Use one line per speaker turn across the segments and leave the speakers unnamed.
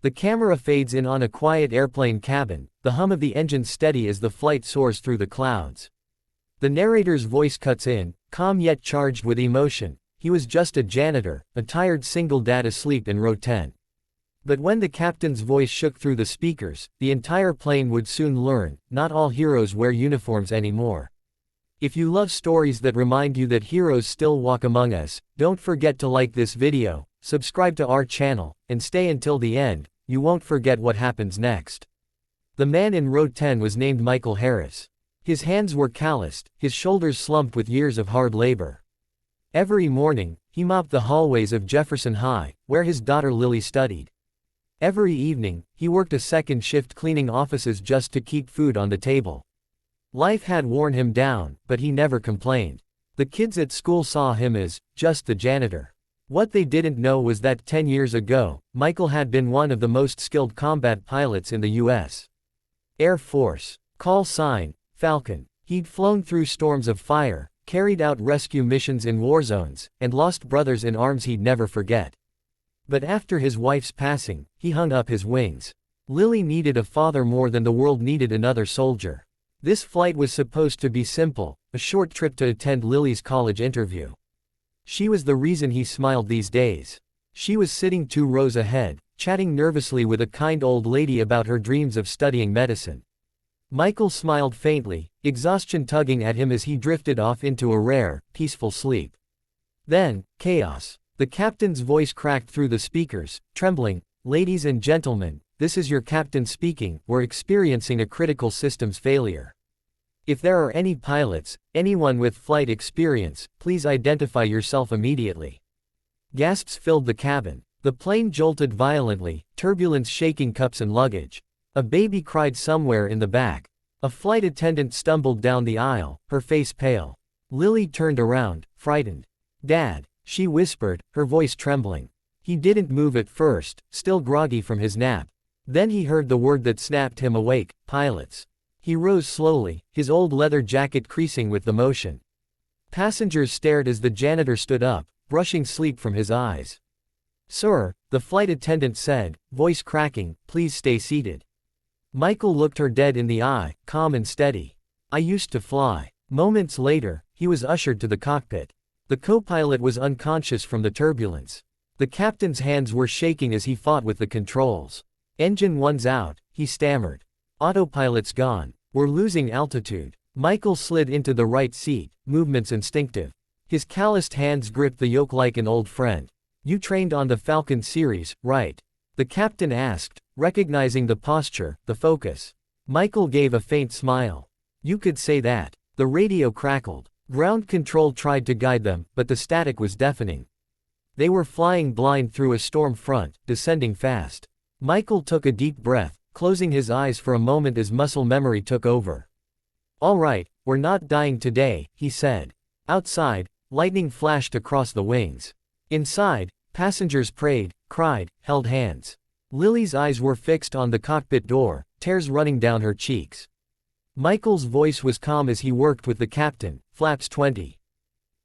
The camera fades in on a quiet airplane cabin, the hum of the engine steady as the flight soars through the clouds. The narrator's voice cuts in, calm yet charged with emotion. He was just a janitor, a tired single dad asleep in row 10. But when the captain's voice shook through the speakers, the entire plane would soon learn, not all heroes wear uniforms anymore. If you love stories that remind you that heroes still walk among us, don't forget to like this video, subscribe to our channel, and stay until the end. You won't forget what happens next. The man in row 10 was named Michael Harris. His hands were calloused, his shoulders slumped with years of hard labor. Every morning, he mopped the hallways of Jefferson High, where his daughter Lily studied. Every evening, he worked a second shift cleaning offices just to keep food on the table. Life had worn him down, but he never complained. The kids at school saw him as just the janitor. What they didn't know was that 10 years ago, Michael had been one of the most skilled combat pilots in the U.S. Air Force. Call sign, Falcon. He'd flown through storms of fire, carried out rescue missions in war zones, and lost brothers in arms he'd never forget. But after his wife's passing, he hung up his wings. Lily needed a father more than the world needed another soldier. This flight was supposed to be simple, a short trip to attend Lily's college interview. She was the reason he smiled these days. She was sitting 2 rows ahead, chatting nervously with a kind old lady about her dreams of studying medicine. Michael smiled faintly, exhaustion tugging at him as he drifted off into a rare, peaceful sleep. Then, chaos. The captain's voice cracked through the speakers, trembling. "Ladies and gentlemen, this is your captain speaking. We're experiencing a critical systems failure. If there are any pilots, anyone with flight experience, please identify yourself immediately." Gasps filled the cabin. The plane jolted violently, turbulence shaking cups and luggage. A baby cried somewhere in the back. A flight attendant stumbled down the aisle, her face pale. Lily turned around, frightened. "Dad," she whispered, her voice trembling. He didn't move at first, still groggy from his nap. Then he heard the word that snapped him awake: pilots. He rose slowly, his old leather jacket creasing with the motion. Passengers stared as the janitor stood up, brushing sleep from his eyes. "Sir," the flight attendant said, voice cracking, "please stay seated." Michael looked her dead in the eye, calm and steady. "I used to fly." Moments later, he was ushered to the cockpit. The co-pilot was unconscious from the turbulence. The captain's hands were shaking as he fought with the controls. "Engine 1's out," he stammered. "Autopilot's gone. We're losing altitude." Michael slid into the right seat, movements instinctive. His calloused hands gripped the yoke like an old friend. "You trained on the Falcon series, right?" the captain asked, recognizing the posture, the focus. Michael gave a faint smile. "You could say that." The radio crackled. Ground control tried to guide them, but the static was deafening. They were flying blind through a storm front, descending fast. Michael took a deep breath, closing his eyes for a moment as muscle memory took over. "All right, we're not dying today," he said. Outside, lightning flashed across the wings. Inside, passengers prayed, cried, held hands. Lily's eyes were fixed on the cockpit door, tears running down her cheeks. Michael's voice was calm as he worked with the captain. "Flaps 20.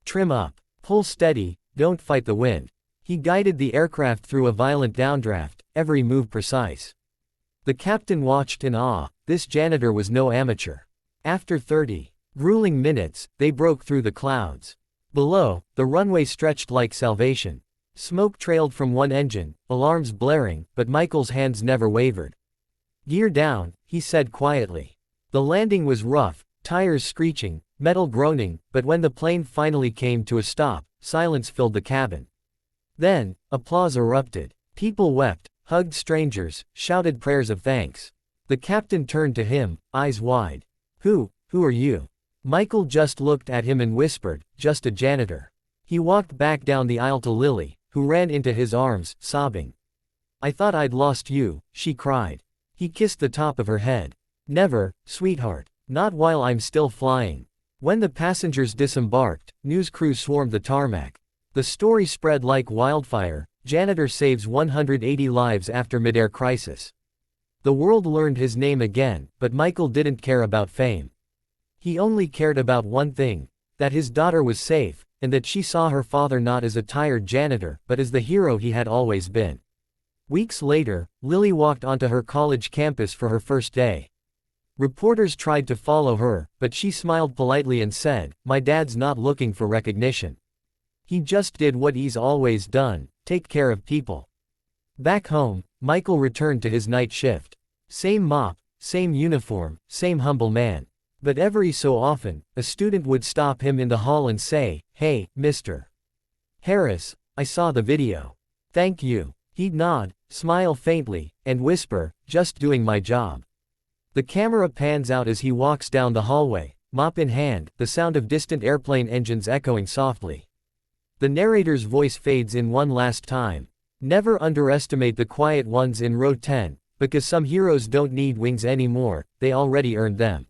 Trim up. Pull steady, don't fight the wind." He guided the aircraft through a violent downdraft, every move precise. The captain watched in awe. This janitor was no amateur. After 30 grueling minutes, they broke through the clouds. Below, the runway stretched like salvation. Smoke trailed from one engine, alarms blaring, but Michael's hands never wavered. "Gear down," he said quietly. The landing was rough, tires screeching, metal groaning, but when the plane finally came to a stop, silence filled the cabin. Then, applause erupted. People wept, hugged strangers, shouted prayers of thanks. The captain turned to him, eyes wide. Who are you?" Michael just looked at him and whispered, "Just a janitor." He walked back down the aisle to Lily, who ran into his arms, sobbing. "I thought I'd lost you," she cried. He kissed the top of her head. "Never, sweetheart. Not while I'm still flying." When the passengers disembarked, news crews swarmed the tarmac. The story spread like wildfire: janitor saves 180 lives after mid-air crisis. The world learned his name again, but Michael didn't care about fame. He only cared about one thing: that his daughter was safe, and that she saw her father not as a tired janitor, but as the hero he had always been. Weeks later, Lily walked onto her college campus for her first day. Reporters tried to follow her, but she smiled politely and said, "My dad's not looking for recognition. He just did what he's always done, take care of people." Back home, Michael returned to his night shift. Same mop, same uniform, same humble man. But every so often, a student would stop him in the hall and say, "Hey, Mr. Harris, I saw the video. Thank you." He'd nod, smile faintly, and whisper, "Just doing my job." The camera pans out as he walks down the hallway, mop in hand, the sound of distant airplane engines echoing softly. The narrator's voice fades in one last time. "Never underestimate the quiet ones in row 10, because some heroes don't need wings anymore, they already earned them."